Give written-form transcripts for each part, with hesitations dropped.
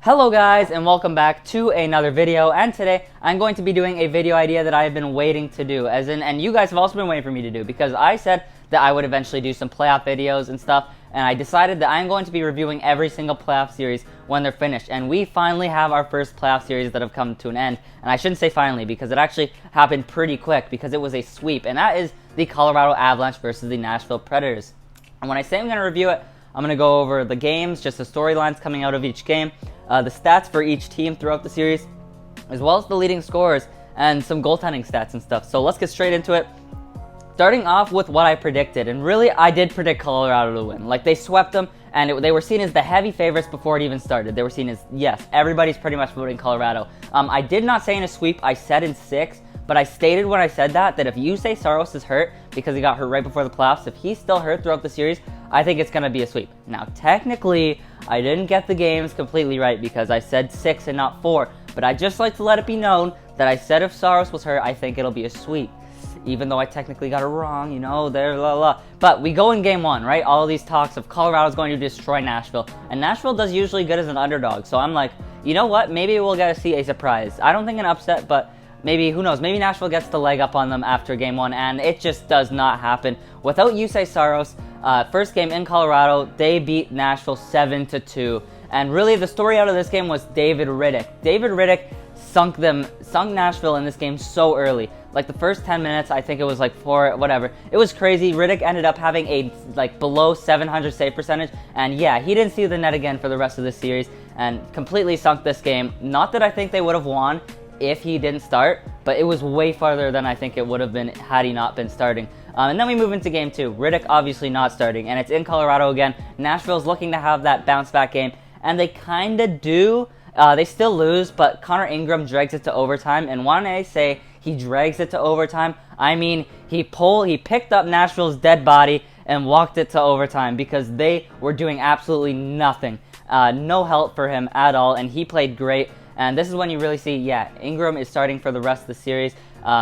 Hello guys, and welcome back to another video. And today I'm going to be doing a video idea that I have been waiting to do, and you guys have also been waiting for me to do, because I said that I would eventually do some playoff videos and stuff, and I decided that I'm going to be reviewing every single playoff series when they're finished. And we finally have our first playoff series that have come to an end. And I shouldn't say finally, because it actually happened pretty quick, because it was a sweep, and that is the Colorado Avalanche versus the Nashville Predators. And when I say I'm going to review it, I'm going to go over the games, just the storylines coming out of each game, the stats for each team throughout the series, as well as the leading scorers and some goaltending stats and stuff. So let's get straight into it. Starting off with what I predicted, and really I did predict Colorado to win. Like, they swept them, and they were seen as the heavy favorites before it even started. They were seen as, yes, everybody's pretty much voting Colorado. I did not say in a sweep, I said in 6, but I stated when I said that if Juuse Saros is hurt, because he got hurt right before the playoffs, if he's still hurt throughout the series, I think it's going to be a sweep. Now, technically, I didn't get the games completely right because I said 6 and not 4, but I just like to let it be known that I said if Saros was hurt, I think it'll be a sweep. Even though I technically got it wrong, you know, there, la la. But we go in game 1, right? All of these talks of Colorado's going to destroy Nashville, and Nashville does usually good as an underdog, so I'm like, you know what? Maybe we'll get to see a surprise. I don't think an upset, but maybe, who knows, maybe Nashville gets the leg up on them after game 1, and it just does not happen. Without Juuse Saros, first game in Colorado, they beat Nashville 7-2. And really, the story out of this game was David Rittich. David Rittich sunk Nashville in this game so early. Like, the first 10 minutes, I think it was like 4, whatever. It was crazy. Rittich ended up having a, below 700 save percentage. And yeah, he didn't see the net again for the rest of the series and completely sunk this game. Not that I think they would have won if he didn't start, but it was way farther than I think it would have been had he not been starting. And then we move into game 2. Rittich obviously not starting, and it's in Colorado again. Nashville's looking to have that bounce back game, and they kind of do. They still lose, but Connor Ingram drags it to overtime, and when I say he drags it to overtime, I mean he picked up Nashville's dead body and walked it to overtime because they were doing absolutely nothing. No help for him at all, and he played great. And this is when you really see, yeah, Ingram is starting for the rest of the series.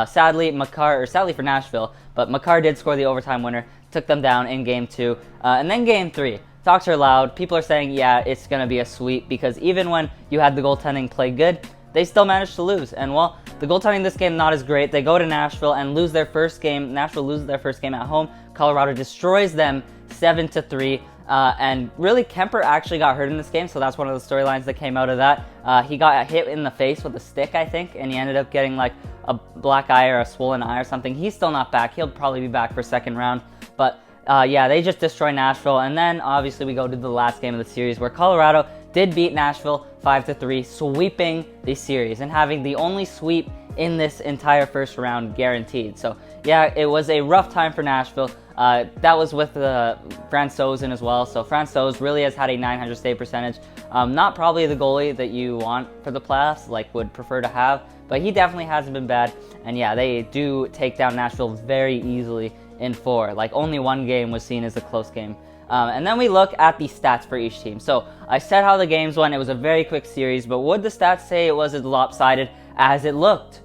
Sadly for Nashville, but Makar did score the overtime winner, took them down in game 2. And then game 3, talks are loud. People are saying, yeah, it's going to be a sweep, because even when you had the goaltending play good, they still managed to lose. And well, the goaltending this game not as great. They go to Nashville and lose their first game. Nashville loses their first game at home. Colorado destroys them 7-3. And really, Kemper actually got hurt in this game, so that's one of the storylines that came out of that. He got hit in the face with a stick, I think, and he ended up getting like a black eye or a swollen eye or something. He's still not back. He'll probably be back for second round. But yeah, they just destroy Nashville. And then obviously we go to the last game of the series, where Colorado did beat Nashville 5-3, sweeping the series and having the only sweep in this entire first round guaranteed. So yeah, it was a rough time for Nashville. That was with Francouz in as well. So Francouz really has had a 900 save percentage. Not probably the goalie that you want for the playoffs, like would prefer to have, but he definitely hasn't been bad. And yeah, they do take down Nashville very easily in 4. Like, only one game was seen as a close game. And then we look at the stats for each team. So I said how the games went. It was a very quick series, but would the stats say it was as lopsided as it looked?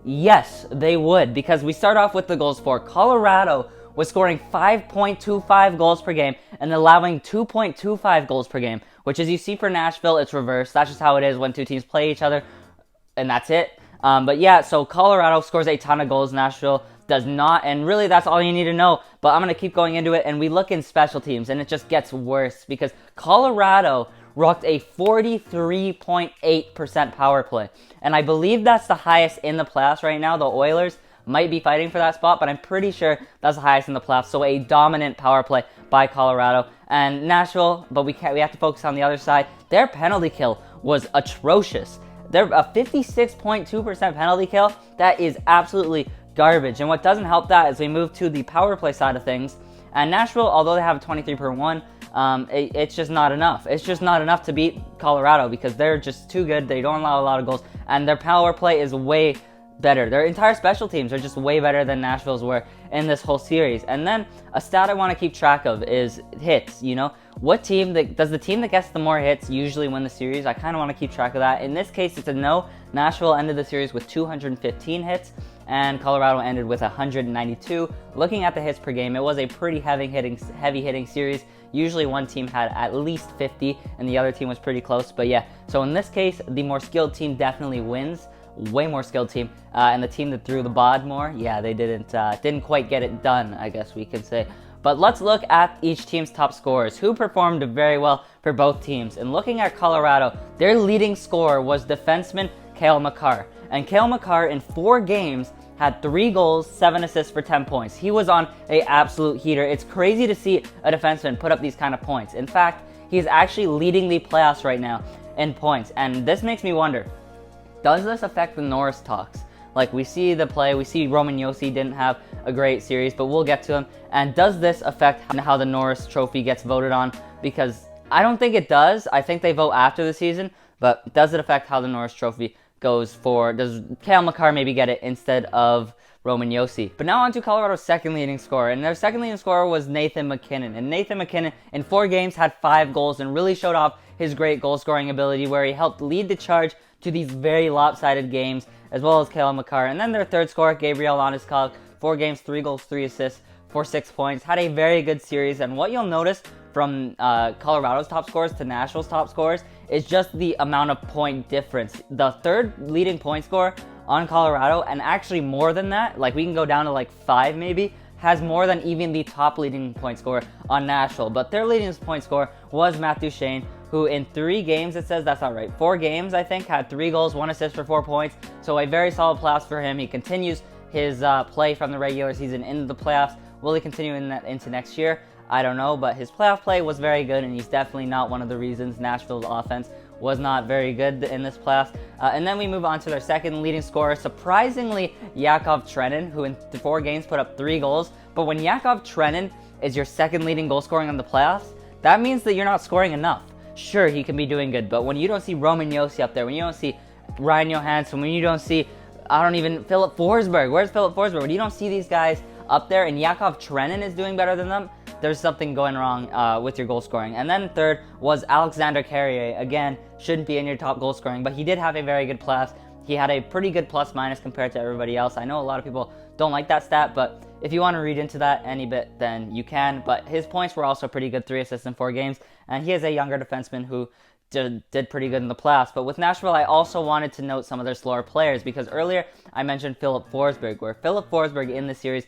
Yes, they would, because we start off with the goals for. Colorado was scoring 5.25 goals per game and allowing 2.25 goals per game, which, as you see for Nashville, it's reversed. That's just how it is when two teams play each other, and that's it. But yeah, so Colorado scores a ton of goals. Nashville does not, and really that's all you need to know. But I'm going to keep going into it, and we look in special teams, and it just gets worse, because Colorado rocked a 43.8% power play, and I believe that's the highest in the playoffs right now. The Oilers might be fighting for that spot, but I'm pretty sure that's the highest in the playoffs. So a dominant power play by Colorado. And Nashville, but we have to focus on the other side. Their penalty kill was atrocious. They're a 56.2% penalty kill. That is absolutely garbage. And what doesn't help that is we move to the power play side of things. And Nashville, although they have a 23 per 1, it's just not enough. It's just not enough to beat Colorado, because they're just too good. They don't allow a lot of goals, and their power play is way better. Their entire special teams are just way better than Nashville's were in this whole series. And then a stat I want to keep track of is hits. You know, what team does the team that gets the more hits usually win the series? I kind of want to keep track of that. In this case, it's a no. Nashville ended the series with 215 hits, and Colorado ended with 192. Looking at the hits per game, it was a pretty heavy hitting series. Usually one team had at least 50 and the other team was pretty close. But yeah, so in this case, the more skilled team definitely wins. Way more skilled team. And the team that threw the bod more, yeah, they didn't quite get it done, I guess we could say. But let's look at each team's top scorers, who performed very well for both teams. And looking at Colorado, their leading scorer was defenseman Cale Makar. And Cale Makar in 4 games had 3 goals, 7 assists for 10 points. He was on an absolute heater. It's crazy to see a defenseman put up these kind of points. In fact, he's actually leading the playoffs right now in points. And this makes me wonder, does this affect the Norris talks? Like, we see the play, we see Roman Josi didn't have a great series, but we'll get to him. And does this affect how the Norris Trophy gets voted on? Because I don't think it does. I think they vote after the season, but does it affect how the Norris Trophy goes for? Does Cale Makar maybe get it instead of Roman Josi? But now on to Colorado's second leading scorer, and their second leading scorer was Nathan MacKinnon. And Nathan MacKinnon in 4 games had 5 goals and really showed off his great goal scoring ability, where he helped lead the charge to these very lopsided games, as well as Cale Makar. And then their third scorer, Gabriel Landeskog, 4 games, 3 goals, 3 assists for 6 points. Had a very good series, and what you'll notice from Colorado's top scorers to Nashville's top scorers is just the amount of point difference. The third leading point scorer on Colorado, and actually more than that, like we can go down to like 5 maybe, has more than even the top leading point scorer on Nashville. But their leading point scorer was Matt Duchene, who in 3 games, it says, that's not right, 4 games I think, had 3 goals, 1 assist for 4 points. So a very solid playoffs for him. He continues his play from the regular season into the playoffs. Will he continue into next year? I don't know, but his playoff play was very good, and he's definitely not one of the reasons Nashville's offense was not very good in this playoffs. And then we move on to their second leading scorer, surprisingly, Yakov Trenin, who in 4 games put up 3 goals. But when Yakov Trenin is your second leading goal scoring in the playoffs, that means that you're not scoring enough. Sure, he can be doing good, but when you don't see Roman Josi up there, when you don't see Ryan Johansson, when you don't see, Philip Forsberg, where's Philip Forsberg? When you don't see these guys up there and Yakov Trenin is doing better than them, there's something going wrong with your goal scoring. And then third was Alexander Carrier. Again, shouldn't be in your top goal scoring, but he did have a very good playoffs. He had a pretty good plus minus compared to everybody else. I know a lot of people don't like that stat, but if you want to read into that any bit, then you can. But his points were also pretty good, 3 assists in 4 games. And he is a younger defenseman who did pretty good in the playoffs. But with Nashville, I also wanted to note some of their slower players, because earlier I mentioned Philip Forsberg, where Philip Forsberg in the series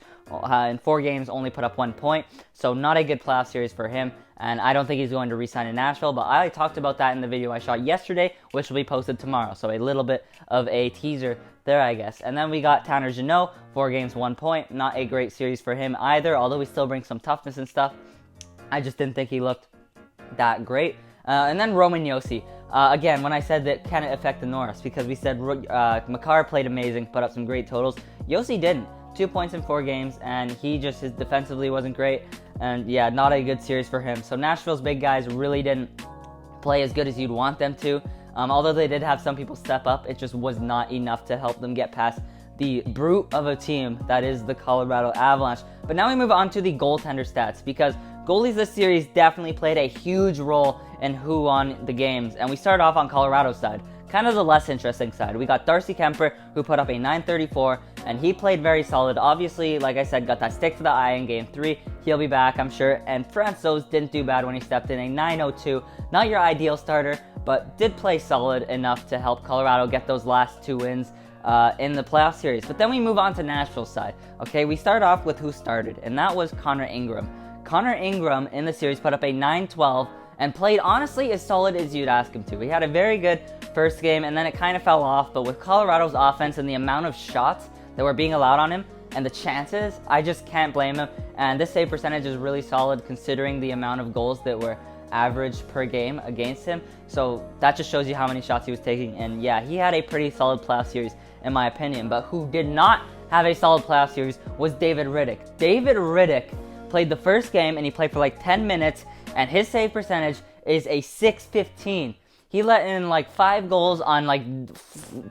in 4 games only put up 1 point. So not a good playoff series for him. And I don't think he's going to re-sign in Nashville, but I talked about that in the video I shot yesterday, which will be posted tomorrow. So a little bit of a teaser there, I guess. And then we got Tanner Jeannot, 4 games, 1 point. Not a great series for him either, although he still brings some toughness and stuff. I just didn't think he looked that great. And then Roman Josi. Again, when I said that can it affect the Norris, because we said Makar played amazing, put up some great totals. Josi didn't. 2 points in 4 games, and his defensively wasn't great. And yeah, not a good series for him. So Nashville's big guys really didn't play as good as you'd want them to. Although they did have some people step up, it just was not enough to help them get past the brute of a team that is the Colorado Avalanche. But now we move on to the goaltender stats, because goalies this series definitely played a huge role in who won the games. And we start off on Colorado's side, kind of the less interesting side. We got Darcy Kemper, who put up a .934, and he played very solid. Obviously, like I said, got that stick to the eye in Game 3. He'll be back, I'm sure. And Francouz didn't do bad when he stepped in, a .902. Not your ideal starter, but did play solid enough to help Colorado get those last 2 wins in the playoff series. But then we move on to Nashville's side. Okay, we start off with who started, and that was Connor Ingram. Connor Ingram in the series put up a .912 and played honestly as solid as you'd ask him to. He had a very good first game, and then it kind of fell off. But with Colorado's offense and the amount of shots that were being allowed on him and the chances, I just can't blame him. And this save percentage is really solid considering the amount of goals that were averaged per game against him. So that just shows you how many shots he was taking. And yeah, he had a pretty solid playoff series in my opinion. But who did not have a solid playoff series was David Rittich. David Rittich played the first game, and he played for like 10 minutes, and his save percentage is a .615. He let in like 5 goals on like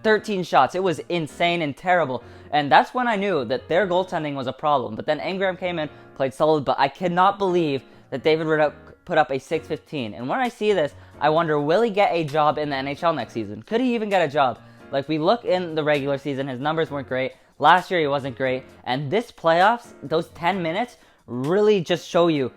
13 shots. It was insane and terrible. And that's when I knew that their goaltending was a problem. But then Ingram came in, played solid, but I cannot believe that David Rittich put up a .615. And when I see this, I wonder, will he get a job in the NHL next season? Could he even get a job? Like, we look in the regular season, his numbers weren't great. Last year he wasn't great. And this playoffs, those 10 minutes really just show you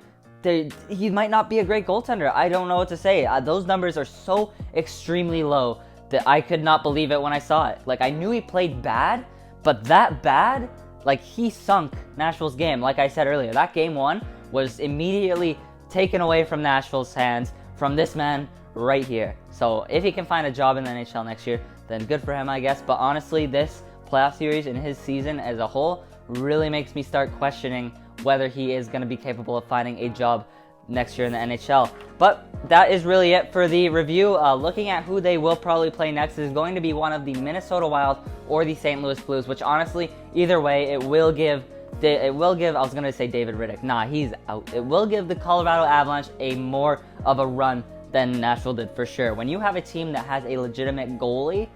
he might not be a great goaltender. I don't know what to say. Those numbers are so extremely low that I could not believe it when I saw it. Like, I knew he played bad, but that bad, like, he sunk Nashville's game. Like I said earlier, that game 1 was immediately taken away from Nashville's hands from this man right here. So if he can find a job in the NHL next year, then good for him, I guess. But honestly, this playoff series and his season as a whole really makes me start questioning whether he is going to be capable of finding a job next year in the NHL. But that is really it for the review. Looking at who they will probably play next is going to be one of the Minnesota Wild or the St. Louis Blues, which honestly, either way, it will give, I was going to say David Riddick. Nah, he's out. It will give the Colorado Avalanche a more of a run than Nashville did for sure. When you have a team that has a legitimate goalie,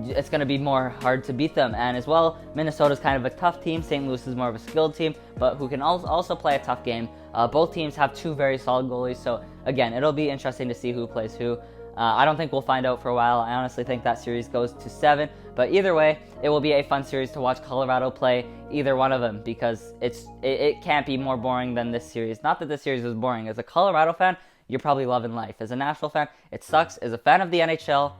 it's going to be more hard to beat them. And as well, Minnesota's kind of a tough team. St. Louis is more of a skilled team, but who can also play a tough game. Both teams have 2 very solid goalies, so again, it'll be interesting to see who plays who. I don't think we'll find out for a while. I honestly think that series goes to 7, but either way, it will be a fun series to watch Colorado play either one of them, because it can't be more boring than this series. Not that this series was boring. As a Colorado fan, you're probably loving life. As a Nashville fan, it sucks. As a fan of the NHL,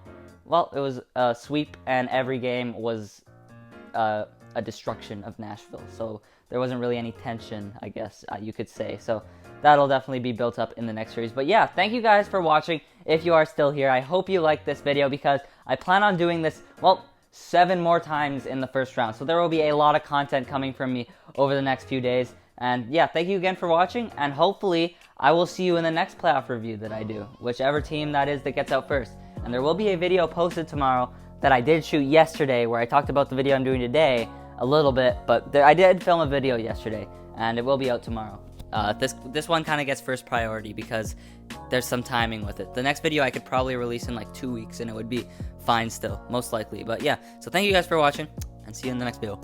well, it was a sweep, and every game was a destruction of Nashville. So there wasn't really any tension, I guess you could say. So that'll definitely be built up in the next series. But yeah, thank you guys for watching. If you are still here, I hope you liked this video, because I plan on doing this, well, 7 more times in the first round. So there will be a lot of content coming from me over the next few days. And yeah, thank you again for watching, and hopefully I will see you in the next playoff review that I do, whichever team that is that gets out first. And there will be a video posted tomorrow that I did shoot yesterday, where I talked about the video I'm doing today a little bit, but I did film a video yesterday, and it will be out tomorrow. This one kind of gets first priority because there's some timing with it. The next video I could probably release in like 2 weeks, and it would be fine still, most likely. But yeah, so thank you guys for watching, and see you in the next video.